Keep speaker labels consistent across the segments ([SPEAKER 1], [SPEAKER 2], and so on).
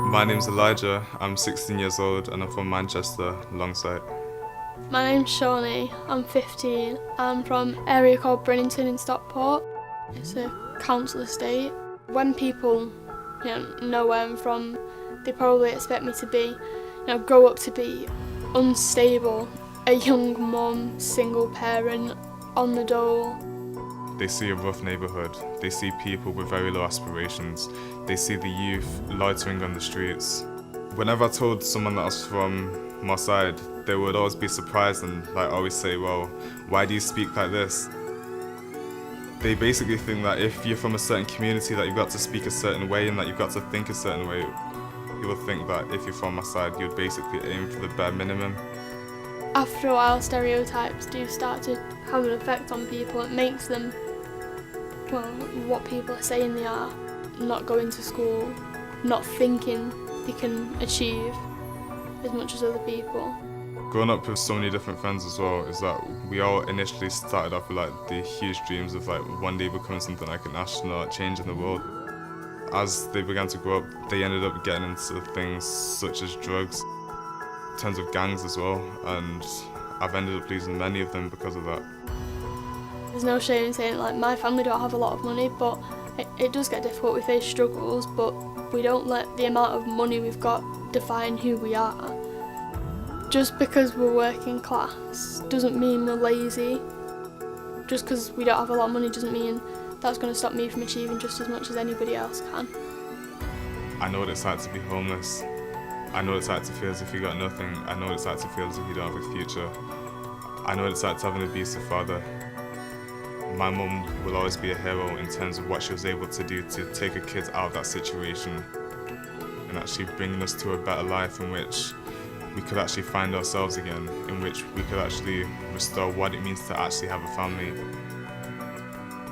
[SPEAKER 1] My name's Elijah, I'm 16 years old and I'm from Manchester, Longside.
[SPEAKER 2] My name's Shawnee, I'm 15. I'm from an area called Brennington in Stockport. It's a council estate. When people know where I'm from, they probably expect me to be, grow up to be unstable, a young mum, single parent, on the dole.
[SPEAKER 1] They see a rough neighbourhood, they see people with very low aspirations, they see the youth loitering on the streets. Whenever I told someone that I was from my side, they would always be surprised and always say, well, why do you speak like this? They basically think that if you're from a certain community that you've got to speak a certain way and that you've got to think a certain way. People think that if you're from my side, you'd basically aim for the bare minimum.
[SPEAKER 2] After a while, stereotypes do start to have an effect on people. It makes them, what people are saying they are. Not going to school, not thinking they can achieve as much as other people.
[SPEAKER 1] Growing up with so many different friends as well is that we all initially started off with the huge dreams of one day becoming something like an astronaut, changing the world. As they began to grow up, they ended up getting into things such as drugs, tons of gangs as well, and I've ended up losing many of them because of that.
[SPEAKER 2] There's no shame in saying my family don't have a lot of money, but it does get difficult. We face struggles, but we don't let the amount of money we've got define who we are. Just because we're working class doesn't mean we're lazy. Just because we don't have a lot of money doesn't mean that's going to stop me from achieving just as much as anybody else can.
[SPEAKER 1] I know what it's like to be homeless. I know what it's like to feel as if you got nothing. I know what it's like to feel as if you don't have a future. I know what it's like to have an abusive father. My mum will always be a hero in terms of what she was able to do to take her kids out of that situation and actually bringing us to a better life in which we could actually find ourselves again, in which we could actually restore what it means to actually have a family.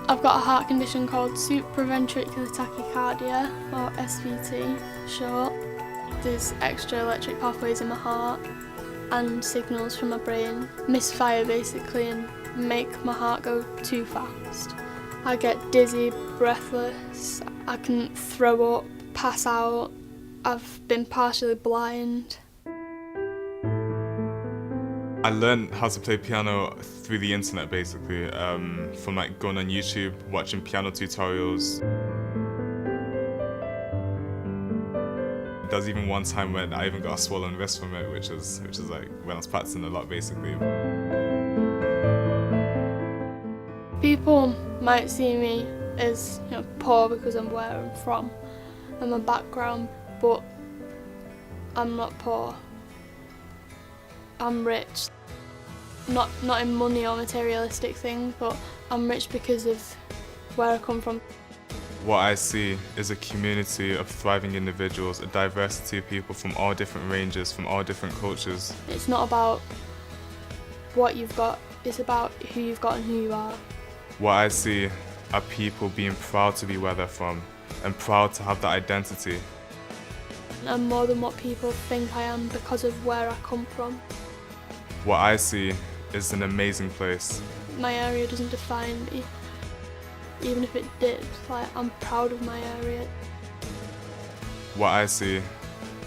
[SPEAKER 2] I've got a heart condition called supraventricular tachycardia, or SVT short. There's extra electric pathways in my heart and signals from my brain misfire basically and make my heart go too fast. I get dizzy, breathless, I can throw up, pass out. I've been partially blind.
[SPEAKER 1] I learned how to play piano through the internet basically, from going on YouTube, watching piano tutorials. There's even one time when I even got a swollen wrist from it, which is when I was practicing a lot basically.
[SPEAKER 2] People might see me as poor because I'm where I'm from and my background, but I'm not poor. I'm rich. Not in money or materialistic things, but I'm rich because of where I come from.
[SPEAKER 1] What I see is a community of thriving individuals, a diversity of people from all different ranges, from all different cultures.
[SPEAKER 2] It's not about what you've got, it's about who you've got and who you are.
[SPEAKER 1] What I see are people being proud to be where they're from and proud to have that identity.
[SPEAKER 2] I'm more than what people think I am because of where I come from.
[SPEAKER 1] What I see is an amazing place.
[SPEAKER 2] My area doesn't define me. Even if it did, I'm proud of my area.
[SPEAKER 1] What I see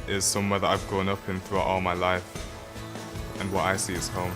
[SPEAKER 1] is somewhere that I've grown up in throughout all my life, and what I see is home.